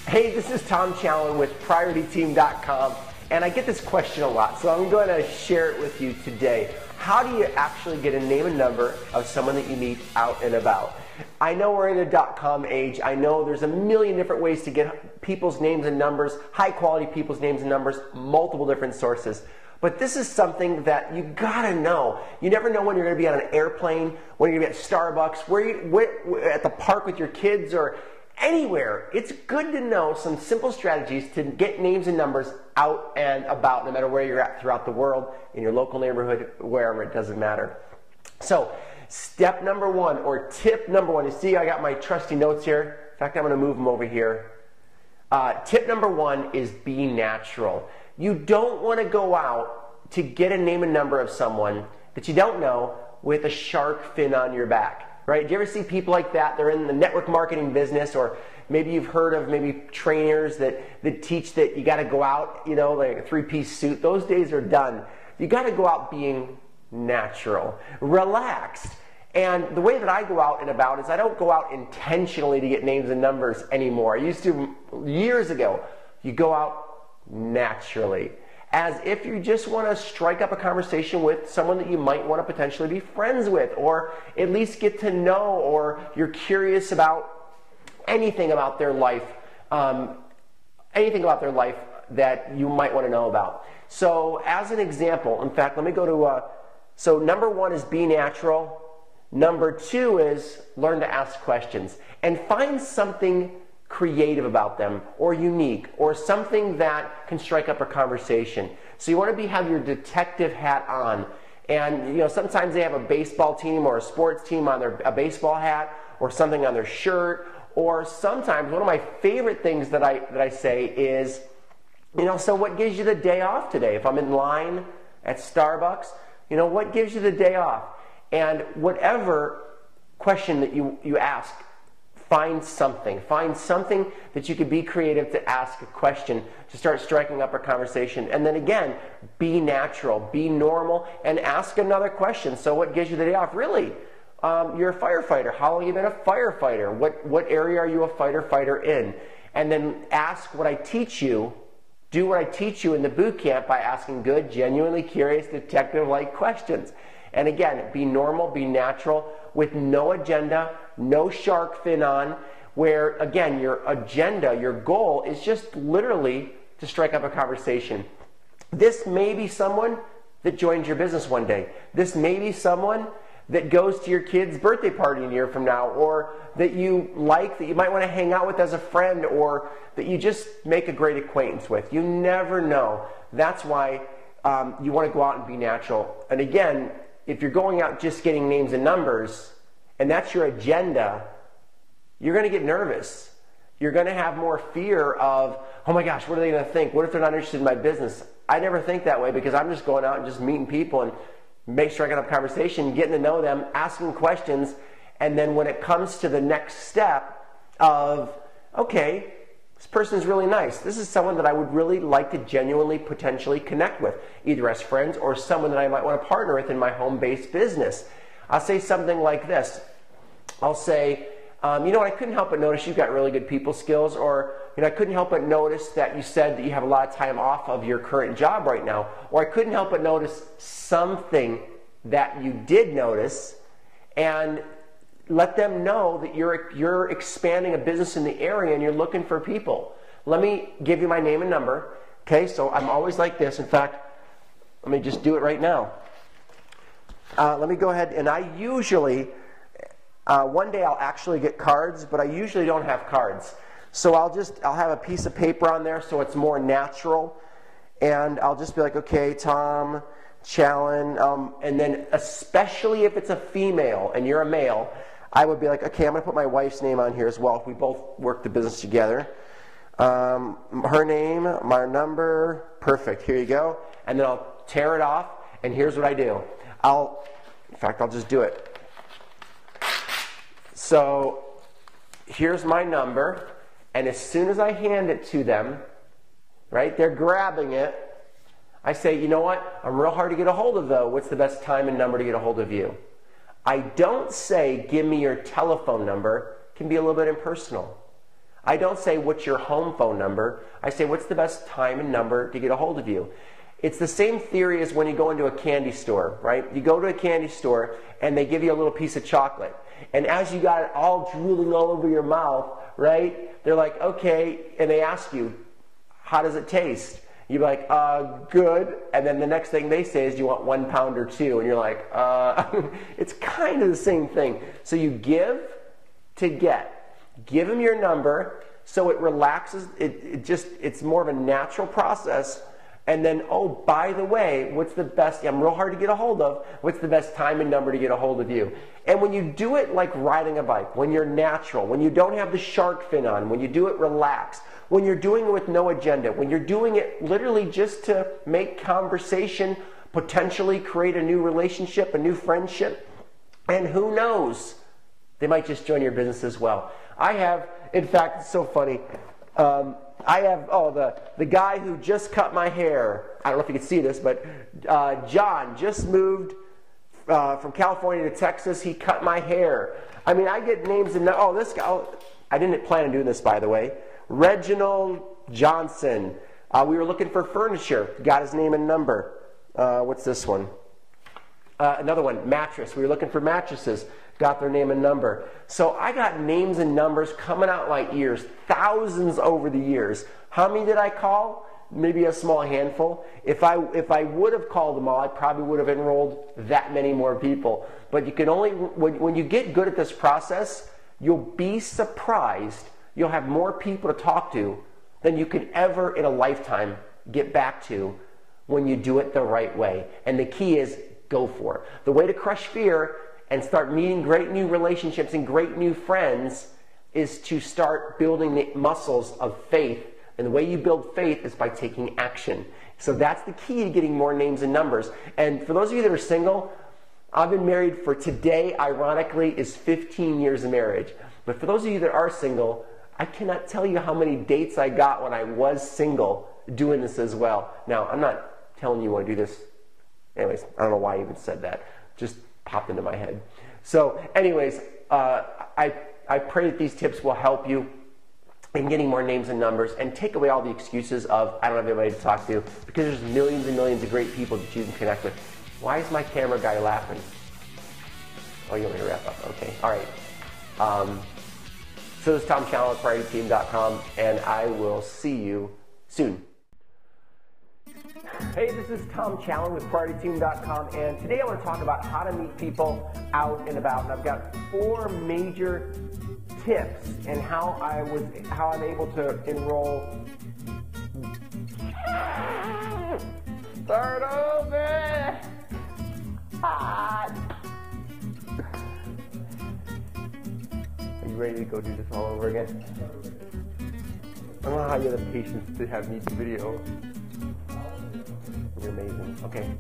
Hey, this is Tom Challan with PriorityTeam.com, and I get this question a lot, so I'm going to share it with you today. How do you actually get a name and number of someone that you meet out and about? I know we're in a .com age. I know there's a million different ways to get people's names and numbers, high quality people's names and numbers, multiple different sources. But this is something that you gotta know. You never know when you're gonna be on an airplane, when you're gonna be at Starbucks, at the park with your kids, or anywhere. It's good to know some simple strategies to get names and numbers out and about, no matter where you're at throughout the world, in your local neighborhood, wherever, it doesn't matter. So, step number one, or tip number one, you see I got my trusty notes here. In fact, I'm gonna move them over here. Tip number one is be natural. You don't want to go out to get a name and number of someone that you don't know with a shark fin on your back, right? Do you ever see people like that? They're in the network marketing business, or maybe you've heard of maybe trainers that teach that you got to go out, you know, like a three-piece suit. Those days are done. You got to go out being natural, relaxed. And the way that I go out and about is I don't go out intentionally to get names and numbers anymore. I used to years ago. You go out naturally, as if you just want to strike up a conversation with someone that you might want to potentially be friends with, or at least get to know, or you're curious about anything about their life, that you might want to know about. So as an example, in fact, let me go to, so number one is be natural. Number two is learn to ask questions and find something creative about them, or unique, or something that can strike up a conversation. So you want to have your detective hat on, and you know, sometimes they have a baseball team or a sports team on a baseball hat, or something on their shirt, or sometimes one of my favorite things that I say is, you know, so what gives you the day off today? If I'm in line at Starbucks, you know, what gives you the day off? And whatever question that you ask, find something that you could be creative to ask a question, to start striking up a conversation. And then again, be natural, be normal, and ask another question. So what gives you the day off? Really, you're a firefighter. How long have you been a firefighter? What area are you a fighter in? And then ask what I teach you. Do what I teach you in the boot camp by asking good, genuinely curious, detective-like questions. And again, be normal, be natural, with no agenda, no shark fin on, where again, your agenda, your goal is just literally to strike up a conversation. This may be someone that joins your business one day. This may be someone that goes to your kid's birthday party a year from now, or that you like, that you might want to hang out with as a friend, or that you just make a great acquaintance with. You never know. That's why you want to go out and be natural. And again, if you're going out just getting names and numbers, and that's your agenda, you're going to get nervous. You're going to have more fear of, oh my gosh, what are they going to think? What if they're not interested in my business? I never think that way, because I'm just going out and just meeting people and striking up conversation, getting to know them, asking questions, and then when it comes to the next step of, okay, this person's really nice. This is someone that I would really like to genuinely, potentially connect with, either as friends or someone that I might want to partner with in my home-based business. I'll say something like this. I'll say, you know, I couldn't help but notice you've got really good people skills, or, you know, I couldn't help but notice that you said that you have a lot of time off of your current job right now, or I couldn't help but notice something that you did notice, and let them know that you're expanding a business in the area and you're looking for people. Let me give you my name and number. Okay, so I'm always like this. In fact, let me just do it right now. Let me go ahead, and I usually, one day I'll actually get cards, but I usually don't have cards. So I'll have a piece of paper on there so it's more natural, and I'll just be like, okay, Tom Challan, and then especially if it's a female and you're a male, I would be like, okay, I'm going to put my wife's name on here as well if we both work the business together. Her name, my number, perfect, here you go. And then I'll tear it off, and here's what I do. In fact, I'll just do it. So here's my number, and as soon as I hand it to them, right, they're grabbing it, I say, you know what, I'm real hard to get a hold of though. What's the best time and number to get a hold of you? I don't say, give me your telephone number. It can be a little bit impersonal. I don't say, what's your home phone number? I say, what's the best time and number to get a hold of you? It's the same theory as when you go into a candy store, right? You go to a candy store and they give you a little piece of chocolate. And as you got it all drooling all over your mouth, right? They're like, okay, and they ask you, how does it taste? You're like, good. And then the next thing they say is, do you want 1 pound or 2? And you're like, it's kind of the same thing. So you give to get. Give them your number so it relaxes. It's more of a natural process. And then, oh, by the way, what's the best, I'm real hard to get a hold of, what's the best time and number to get a hold of you? And when you do it like riding a bike, when you're natural, when you don't have the shark fin on, when you do it relaxed, when you're doing it with no agenda, when you're doing it literally just to make conversation, potentially create a new relationship, a new friendship, and who knows, they might just join your business as well. I have, in fact, it's so funny, I have, the guy who just cut my hair, I don't know if you can see this, but John just moved from California to Texas. He cut my hair. I mean, I get names and, this guy, I didn't plan on doing this, by the way. Reginald Johnson. We were looking for furniture. Got his name and number. What's this one? Another one, mattress. We were looking for mattresses. Got their name and number. So I got names and numbers coming out my ears, thousands over the years. How many did I call? Maybe a small handful. If I would have called them all, I probably would have enrolled that many more people. But you can only, when you get good at this process, you'll be surprised. You'll have more people to talk to than you could ever in a lifetime get back to when you do it the right way. And the key is, go for it. The way to crush fear and start meeting great new relationships and great new friends is to start building the muscles of faith. And the way you build faith is by taking action. So that's the key to getting more names and numbers. And for those of you that are single, I've been married for today, ironically, is 15 years of marriage. But for those of you that are single, I cannot tell you how many dates I got when I was single doing this as well. Now, I'm not telling you want to do this. Anyways, I don't know why I even said that. Just popped into my head. So anyways, I pray that these tips will help you in getting more names and numbers and take away all the excuses of, I don't have anybody to talk to, because there's millions and millions of great people that you can connect with. Why is my camera guy laughing? Oh, you want me to wrap up? Okay, all right. So this is Tom Challan with PriorityTeam.com, and I will see you soon. Hey, this is Tom Challan with PriorityTeam.com, and today I want to talk about how to meet people out and about. And I've got 4 major tips and how I'm able to enroll. Start over. Hot. Are you ready to go do this all over again? I don't know how you have the patience to have me do video. You're amazing. Okay.